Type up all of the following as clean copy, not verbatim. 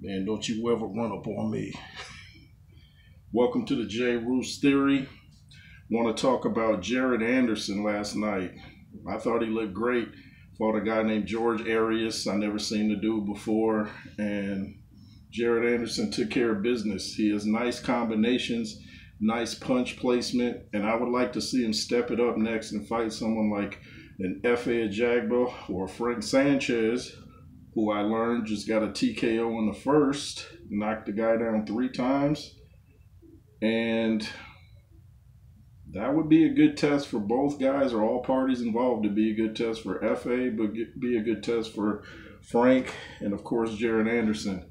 Man, don't you ever run up on me. Welcome to the J. Roos Theory. Want to talk about Jared Anderson last night. I thought he looked great. Fought a guy named George Arias. I never seen the dude before. And Jared Anderson took care of business. He has nice combinations, nice punch placement. And I would like to see him step it up next and fight someone like an Efe Ajagba or Frank Sanchez, who I learned just got a TKO in the first, knocked the guy down 3 times. And that would be a good test for both guys or all parties involved. To be a good test for Efe, but be a good test for Frank and, of course, Jared Anderson.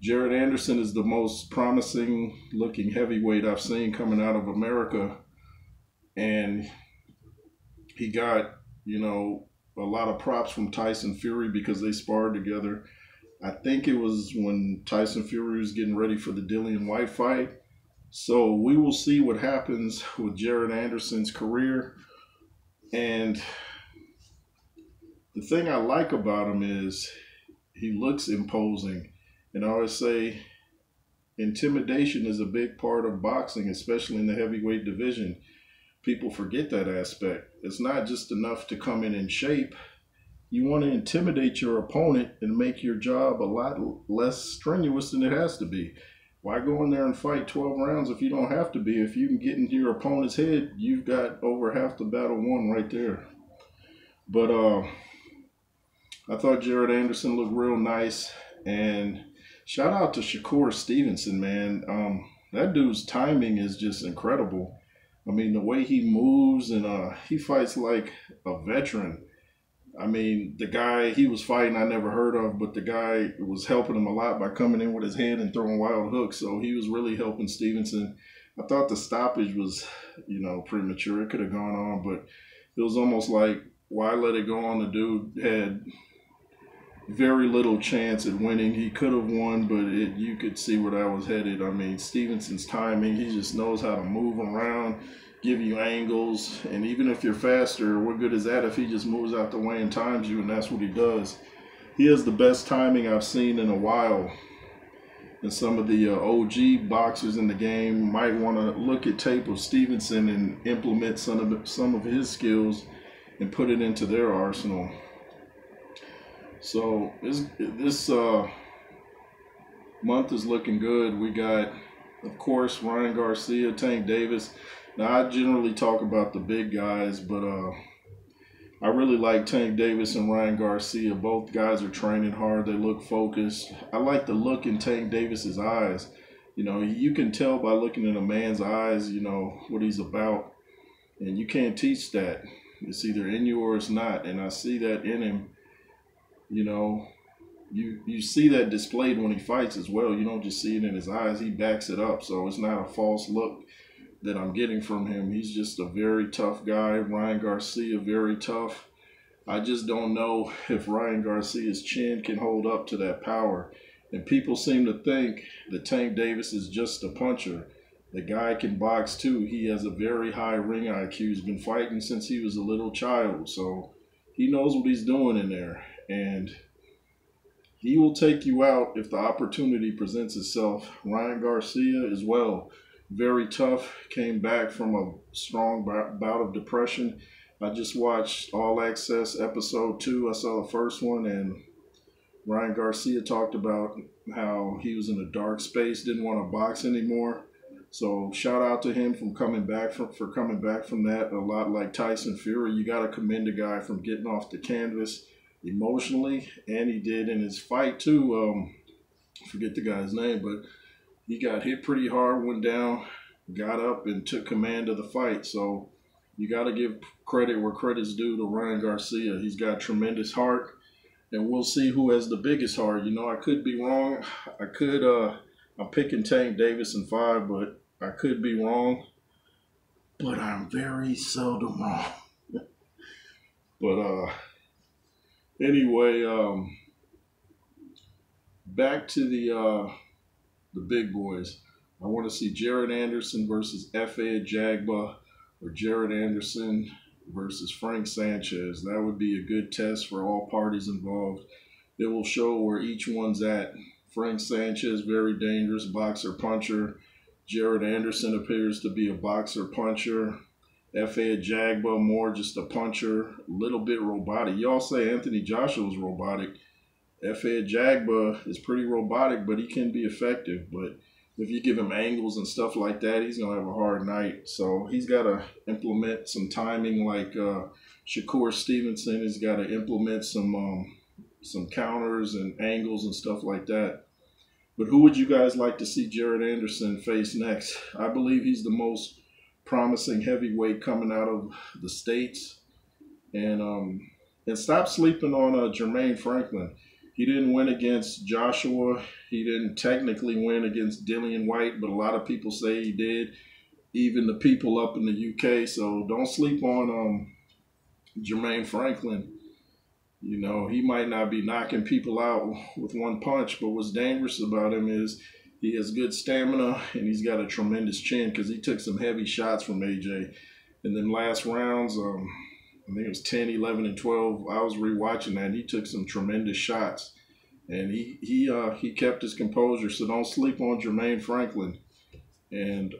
Jared Anderson is the most promising looking heavyweight I've seen coming out of America. And he got, a lot of props from Tyson Fury because they sparred together. I think it was when Tyson Fury was getting ready for the Dillian White fight. So we will see what happens with Jared Anderson's career. And the thing I like about him is he looks imposing. And I always say intimidation is a big part of boxing, especially in the heavyweight division. People forget that aspect. It's not just enough to come in shape. You want to intimidate your opponent and make your job a lot less strenuous than it has to be. Why go in there and fight 12 rounds if you don't have to be? If you can get into your opponent's head, you've got over half the battle won right there. But I thought Jared Anderson looked real nice. And shout out to Shakur Stevenson, man. That dude's timing is just incredible. I mean, the way he moves and he fights like a veteran. I mean, the guy he was fighting I never heard of, but the guy was helping him a lot by coming in with his hand and throwing wild hooks. So he was really helping Stevenson. I thought the stoppage was, premature. It could have gone on, but it was almost like, why let it go on? The dude had very little chance at winning. He could have won, but you could see where that was headed. I mean, Stevenson's timing, he just knows how to move around, give you angles, and even if you're faster, what good is that if he just moves out the way and times you, and that's what he does. He has the best timing I've seen in a while. And some of the OG boxers in the game might want to look at tape of Stevenson and implement some of his skills and put it into their arsenal. So this month is looking good. We got, of course, Ryan Garcia, Tank Davis. Now, I generally talk about the big guys, but I really like Tank Davis and Ryan Garcia. Both guys are training hard. They look focused. I like the look in Tank Davis's eyes. You can tell by looking in a man's eyes, what he's about. And you can't teach that. It's either in you or it's not. And I see that in him. You see that displayed when he fights as well. You don't just see it in his eyes. He backs it up. So it's not a false look that I'm getting from him. He's just a very tough guy. Ryan Garcia, very tough. I just don't know if Ryan Garcia's chin can hold up to that power. And people seem to think that Tank Davis is just a puncher. The guy can box too. He has a very high ring IQ. He's been fighting since he was a little child. So he knows what he's doing in there. And he will take you out if the opportunity presents itself. Ryan Garcia as well. Very tough. Came back from a strong bout of depression. I just watched All Access episode 2. I saw the first one, and Ryan Garcia talked about how he was in a dark space, didn't want to box anymore. So shout out to him for coming back from that. A lot like Tyson Fury, you got to commend a guy from getting off the canvas emotionally, and he did in his fight too. Forget the guy's name, but he got hit pretty hard, went down, got up, and took command of the fight. So you got to give credit where credit's due to Ryan Garcia. He's got tremendous heart, and we'll see who has the biggest heart. I could be wrong. I'm picking Tank Davis in 5, but I could be wrong. But I'm very seldom wrong. But anyway, back to the big boys. I want to see Jared Anderson versus Efe Ajagba, or Jared Anderson versus Frank Sanchez. That would be a good test for all parties involved. It will show where each one's at Frank Sanchez, very dangerous boxer puncher. Jared Anderson appears to be a boxer puncher. Efe Ajagba, more just a puncher, a little bit robotic. Y'all say Anthony Joshua's robotic. Efe Ajagba is pretty robotic, but he can be effective. But if you give him angles and stuff like that, he's going to have a hard night. So he's got to implement some timing like Shakur Stevenson. He's got to implement some counters and angles and stuff like that. But who would you guys like to see Jared Anderson face next? I believe he's the most promising heavyweight coming out of the States. And stop sleeping on Jermaine Franklin. He didn't win against Joshua. He didn't technically win against Dillian White, but a lot of people say he did, even the people up in the UK. So don't sleep on Jermaine Franklin. You know, he might not be knocking people out with one punch, but what's dangerous about him is he has good stamina and he's got a tremendous chin because he took some heavy shots from AJ. And then last rounds, I think it was 10, 11, and 12. I was rewatching that. And he took some tremendous shots, and he kept his composure. So don't sleep on Jermaine Franklin. And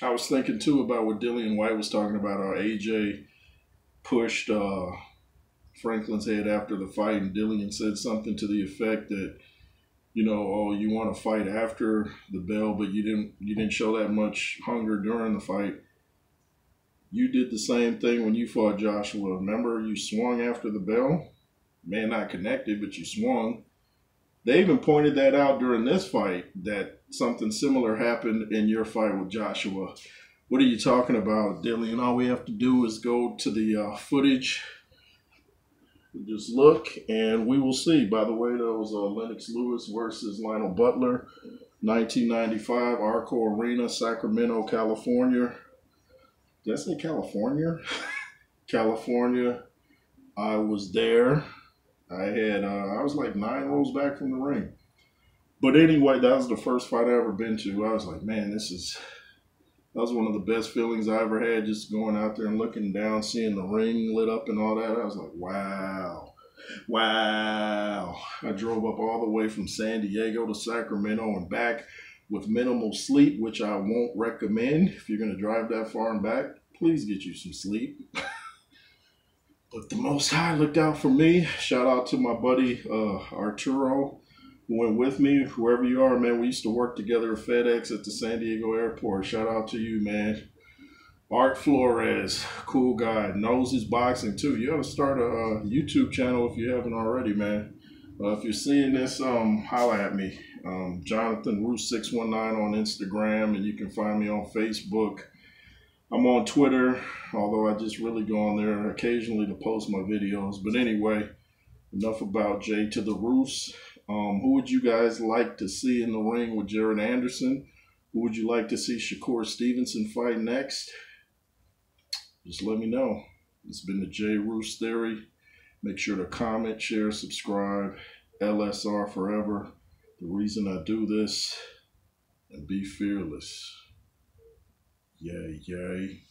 I was thinking too about what Dillian White was talking about. How AJ pushed Franklin's head after the fight, and Dillian said something to the effect that, you know, oh, you want to fight after the bell, but you didn't show that much hunger during the fight. You did the same thing when you fought Joshua. Remember, you swung after the bell? Man, not connected, but you swung. They even pointed that out during this fight, that something similar happened in your fight with Joshua. What are you talking about, Dillian? All we have to do is go to the footage. Just look, and we will see. By the way, that was Lennox Lewis versus Lionel Butler, 1995, Arco Arena, Sacramento, California. Did I say California? California. I was there. I was like 9 rows back from the ring. But anyway, that was the first fight I ever been to. I was like, man, that was one of the best feelings I ever had, just going out there and looking down, seeing the ring lit up and all that. I was like, wow. Wow. I drove up all the way from San Diego to Sacramento and back with minimal sleep, which I won't recommend. If you're going to drive that far and back, please get you some sleep. But the Most High looked out for me. Shout out to my buddy Arturo, who went with me. Whoever you are, man, we used to work together at FedEx at the San Diego airport. Shout out to you, man. Art Flores, cool guy, knows his boxing too. You ought to start a YouTube channel if you haven't already, man. If you're seeing this, holla at me. Jonathan Roos 619 on Instagram, and you can find me on Facebook. I'm on Twitter, although I just really go on there occasionally to post my videos. But anyway, enough about J to the Roos. Who would you guys like to see in the ring with Jared Anderson? Who would you like to see Shakur Stevenson fight next? Just let me know. It's been the J Roos Theory. Make sure to comment, share, subscribe. LSR forever. The reason I do this, and be fearless. Yay, yay.